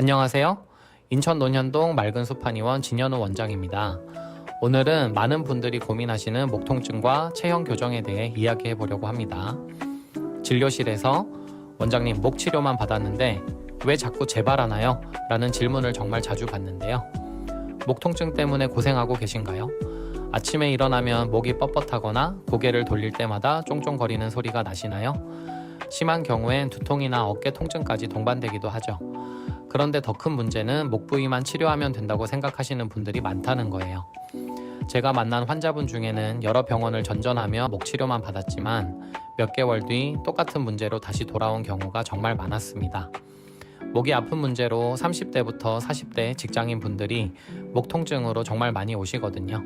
안녕하세요. 인천 논현동 맑은 숲한의원 진현우 원장입니다. 오늘은 많은 분들이 고민하시는 목 통증과 체형 교정에 대해 이야기해 보려고 합니다. 진료실에서 원장님 목 치료만 받았는데 왜 자꾸 재발하나요? 라는 질문을 정말 자주 받는데요. 목 통증 때문에 고생하고 계신가요? 아침에 일어나면 목이 뻣뻣하거나 고개를 돌릴 때마다 쫑쫑거리는 소리가 나시나요? 심한 경우엔 두통이나 어깨 통증까지 동반되기도 하죠. 그런데 더 큰 문제는 목 부위만 치료하면 된다고 생각하시는 분들이 많다는 거예요. 제가 만난 환자분 중에는 여러 병원을 전전하며 목 치료만 받았지만 몇 개월 뒤 똑같은 문제로 다시 돌아온 경우가 정말 많았습니다. 목이 아픈 문제로 30대부터 40대 직장인 분들이 목 통증으로 정말 많이 오시거든요.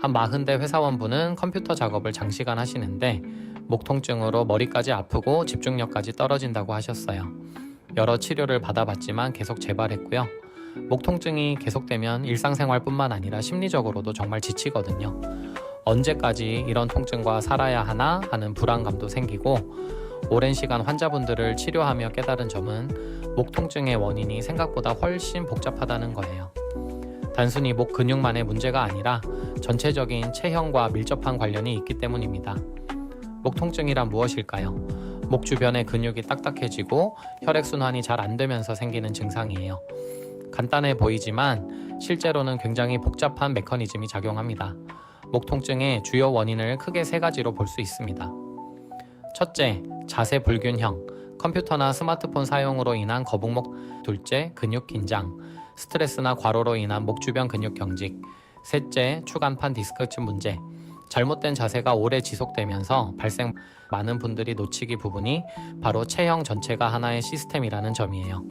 한 40대 회사원분은 컴퓨터 작업을 장시간 하시는데 목 통증으로 머리까지 아프고 집중력까지 떨어진다고 하셨어요. 여러 치료를 받아봤지만 계속 재발했고요. 목 통증이 계속되면 일상생활뿐만 아니라 심리적으로도 정말 지치거든요. 언제까지 이런 통증과 살아야 하나 하는 불안감도 생기고 오랜 시간 환자분들을 치료하며 깨달은 점은 목 통증의 원인이 생각보다 훨씬 복잡하다는 거예요. 단순히 목 근육만의 문제가 아니라 전체적인 체형과 밀접한 관련이 있기 때문입니다. 목 통증이란 무엇일까요? 목 주변의 근육이 딱딱해지고 혈액순환이 잘 안 되면서 생기는 증상이에요. 간단해 보이지만 실제로는 굉장히 복잡한 메커니즘이 작용합니다. 목 통증의 주요 원인을 크게 3가지로 볼 수 있습니다. 첫째, 자세 불균형, 컴퓨터나 스마트폰 사용으로 인한 거북목. 둘째, 근육 긴장, 스트레스나 과로로 인한 목 주변 근육 경직. 셋째, 추간판 디스크층 문제. 잘못된 자세가 오래 지속되면서 발생. 많은 분들이 놓치기 부분이 바로 체형 전체가 하나의 시스템이라는 점이에요.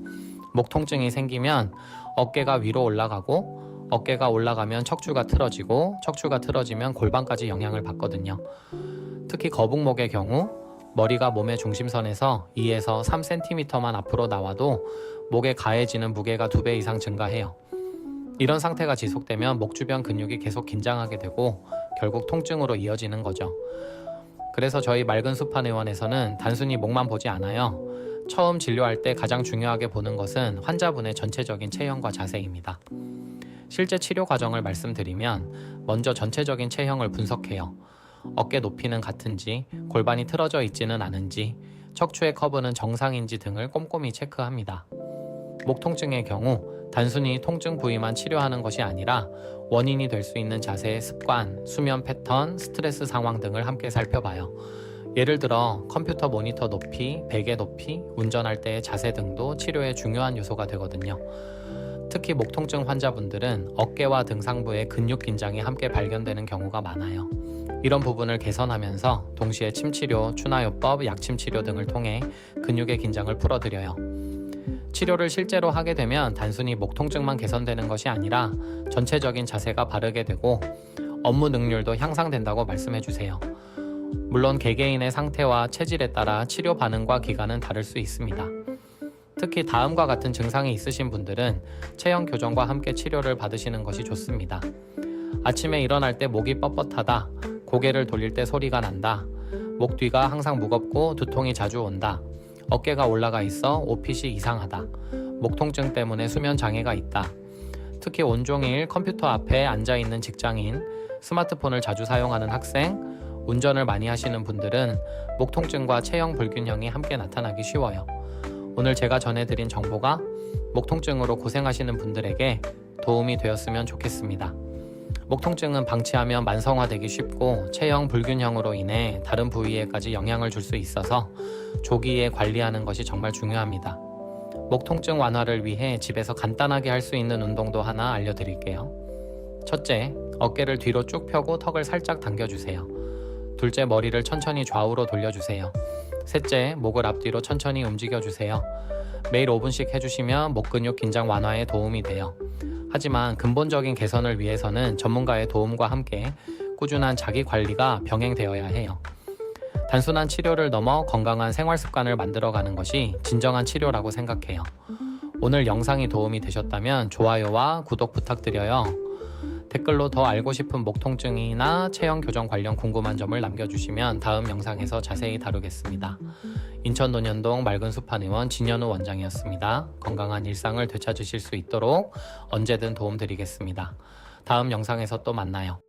목 통증이 생기면 어깨가 위로 올라가고 어깨가 올라가면 척추가 틀어지고 척추가 틀어지면 골반까지 영향을 받거든요. 특히 거북목의 경우 머리가 몸의 중심선에서 2에서 3cm만 앞으로 나와도 목에 가해지는 무게가 2배 이상 증가해요. 이런 상태가 지속되면 목 주변 근육이 계속 긴장하게 되고 결국 통증으로 이어지는 거죠. 그래서 저희 맑은 숲한의원에서는 단순히 목만 보지 않아요. 처음 진료할 때 가장 중요하게 보는 것은 환자분의 전체적인 체형과 자세입니다. 실제 치료 과정을 말씀드리면 먼저 전체적인 체형을 분석해요. 어깨 높이는 같은지, 골반이 틀어져 있지는 않은지, 척추의 커브는 정상인지 등을 꼼꼼히 체크합니다. 목 통증의 경우 단순히 통증 부위만 치료하는 것이 아니라 원인이 될 수 있는 자세의 습관, 수면 패턴, 스트레스 상황 등을 함께 살펴봐요. 예를 들어 컴퓨터 모니터 높이, 베개 높이, 운전할 때의 자세 등도 치료의 중요한 요소가 되거든요. 특히 목 통증 환자분들은 어깨와 등 상부의 근육 긴장이 함께 발견되는 경우가 많아요. 이런 부분을 개선하면서 동시에 침치료, 추나요법, 약침치료 등을 통해 근육의 긴장을 풀어드려요. 치료를 실제로 하게 되면 단순히 목 통증만 개선되는 것이 아니라 전체적인 자세가 바르게 되고 업무 능률도 향상된다고 말씀해 주세요. 물론 개개인의 상태와 체질에 따라 치료 반응과 기간은 다를 수 있습니다. 특히 다음과 같은 증상이 있으신 분들은 체형 교정과 함께 치료를 받으시는 것이 좋습니다. 아침에 일어날 때 목이 뻣뻣하다, 고개를 돌릴 때 소리가 난다, 목 뒤가 항상 무겁고 두통이 자주 온다, 어깨가 올라가 있어 옷핏이 이상하다, 목 통증 때문에 수면 장애가 있다. 특히 온종일 컴퓨터 앞에 앉아있는 직장인, 스마트폰을 자주 사용하는 학생, 운전을 많이 하시는 분들은 목 통증과 체형 불균형이 함께 나타나기 쉬워요. 오늘 제가 전해드린 정보가 목 통증으로 고생하시는 분들에게 도움이 되었으면 좋겠습니다. 목 통증은 방치하면 만성화되기 쉽고 체형 불균형으로 인해 다른 부위에까지 영향을 줄 수 있어서 조기에 관리하는 것이 정말 중요합니다. 목 통증 완화를 위해 집에서 간단하게 할 수 있는 운동도 하나 알려드릴게요. 첫째, 어깨를 뒤로 쭉 펴고 턱을 살짝 당겨주세요. 둘째, 머리를 천천히 좌우로 돌려주세요. 셋째, 목을 앞뒤로 천천히 움직여주세요. 매일 5분씩 해주시면 목 근육 긴장 완화에 도움이 돼요. 하지만 근본적인 개선을 위해서는 전문가의 도움과 함께 꾸준한 자기 관리가 병행되어야 해요. 단순한 치료를 넘어 건강한 생활 습관을 만들어가는 것이 진정한 치료라고 생각해요. 오늘 영상이 도움이 되셨다면 좋아요와 구독 부탁드려요. 댓글로 더 알고 싶은 목 통증이나 체형 교정 관련 궁금한 점을 남겨주시면 다음 영상에서 자세히 다루겠습니다. 인천 논현동 맑은 숲한의원 진현우 원장이었습니다. 건강한 일상을 되찾으실 수 있도록 언제든 도움드리겠습니다. 다음 영상에서 또 만나요.